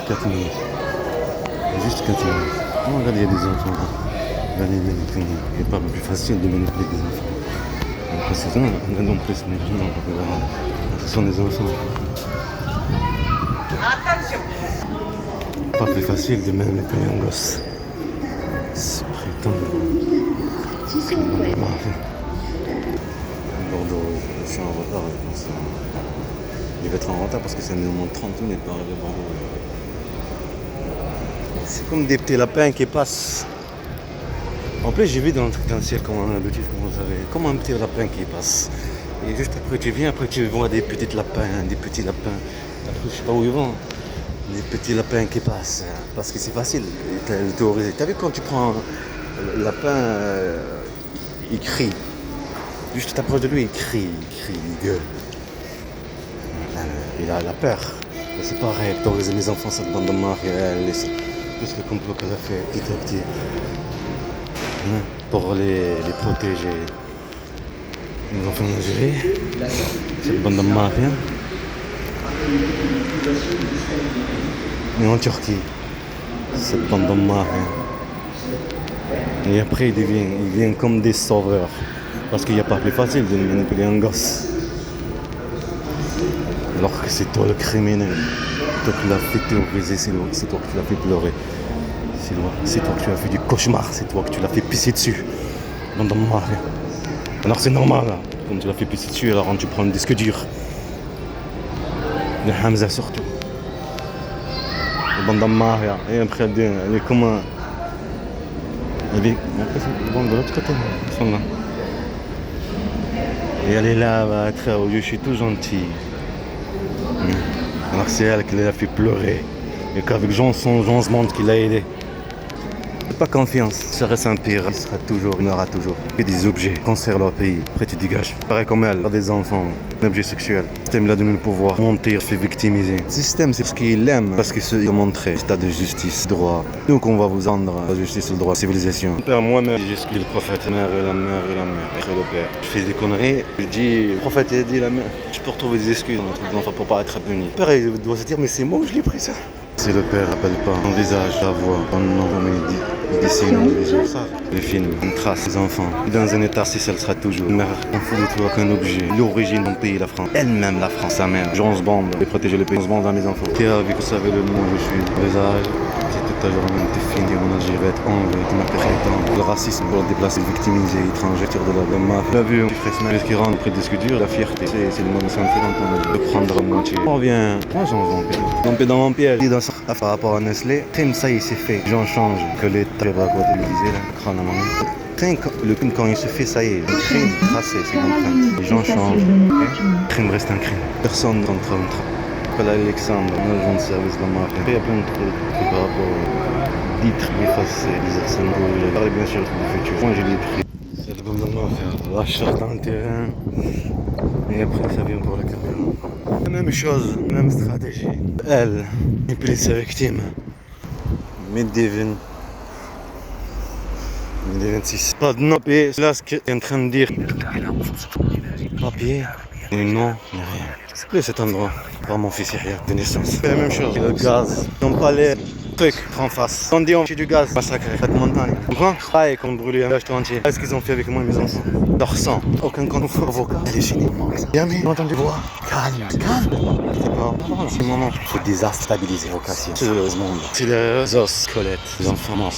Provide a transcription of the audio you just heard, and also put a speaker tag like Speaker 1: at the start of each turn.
Speaker 1: 4 minutes. Juste 4 minutes. Oh, regarde, il y a des enfants. Regardez, il n'est pas plus facile de manipuler des enfants. Parce que non plus, ce sont des enfants. Pas plus facile de manipuler un gosse. C'est putain de Bordeaux, je suis en retard. Il va être en retard parce que ça met au moins 30 minutes pour arriver à Bordeaux. C'est comme des petits lapins qui passent. En plus, j'ai vu dans le ciel comment on a l'habitude, comment vous savez, comme un petit lapin qui passe. Et juste après, tu viens, après tu vois des petits lapins. Après, je sais pas où ils vont. Des petits lapins qui passent. Parce que c'est facile de théoriser. T'as vu quand tu prends le lapin, il crie. Juste tu t'approches de lui, il crie, il gueule. Il a peur. C'est pareil, théoriser mes enfants, cette bande de mariés, tout ce complot qu'elle a fait petit à petit. Pour les protéger. Ils ont fait en Algérie, cette bande de mafias. Et en Turquie, cette bande de mafias. Et après ils viennent comme des sauveurs. Parce qu'il n'y a pas plus facile de manipuler un gosse. Alors que c'est toi le criminel. C'est toi qui l'as fait théoriser, c'est toi qui l'as fait pleurer. C'est toi que tu as fait du cauchemar, c'est toi que tu l'as fait pisser dessus. Alors c'est normal, là. Comme tu l'as fait pisser dessus, alors tu prends le disque dur. De Hamza surtout. Le bande Maria. Et après elle est comme un. Elle est. Bon, de l'autre côté, ils sont là. Et elle est là, va être au lieu, je suis tout gentil. Alors c'est elle qui l'a fait pleurer. Et qu'avec Jean Monde qui l'a aidé. Pas confiance, ça reste un pire, il aura toujours que des objets, concernent leur pays, après tu dégages. Pareil comme elle, des enfants, un objet sexuel. Le système il a donné le pouvoir, mentir, fait victimiser. Le système c'est ce qu'il aime, parce qu'il se montrer, état de justice, droit. Donc on va vous rendre la justice, le droit, la civilisation. Père, moi-même, j'excuse le prophète, la mère, et le père. Je fais des conneries, je dis, le prophète il a dit la mère, je peux retrouver des excuses dans notre enfant pour pas être puni. Le père il doit se dire, mais c'est moi où je l'ai pris ça. Si le père rappelle pas son visage, la voix, son nom, il dessine un visage. Le film, une trace des enfants. Dans un état, si elle sera toujours. Une mère, on fout de toi qu'un objet. L'origine de mon pays, la France. Elle-même, la France, sa mère. Jean Bond, et protéger le pays. Jean Bond à mes enfants. Qui a vu que vous savez le nom où je suis. Le visage. Si toute ta journée t'es fini, mon Algérie va être enlevé. Tu m'as fait le racisme pour le déplacer, victimiser, étranger, tir de la mafia. Tu l'as vu, tu ferais ce qui rentre près de disque dur, la fierté. C'est le moment, c'est un fait dans ton âge. De prendre à moitié. On revient. Moi, j'en veux un peu dans mon piège. Par rapport à Nestlé, ça y est, c'est fait. J'en change. Que l'État va quoi téléviser là, crâne à maman. Le crime quand il se fait, ça y est, le crime tracé, c'est l'empreinte. Les gens changent. Le crime reste un crime. Personne n'entre. Après l'Alexandre, un agent de service de la mafia. Il y a plein de trucs par rapport aux litres effacés, les arsenaux. J'ai parlé bien sûr du futur. Moi je l'ai pris. C'est le bon de la mafia. L'achat dans le terrain. Et après ça vient pour la caméra. La même chose, même stratégie. Elle, et puis ses victimes. Medivin. 26. Pas de nom, et là ce qu'il est en train de dire. Papier, et non, il n'y a rien. C'est cet endroit, pour mon fils hier de naissance. C'est la même chose, le gaz. Ils n'ont pas les trucs en face. On dit on fait du gaz, massacré, cette montagne. Tu comprends? Pareil, qu'on brûlait un village tout entier. Qu'est-ce qu'ils ont fait avec moi et mes enfants? Leur sang, aucun contre avocat. Elle est finie. Jamais entendu voir. Calme. C'est pas c'est le moment. Il faut désastabiliser vocation. C'est le monde. C'est les os, squelettes, les enfants morts.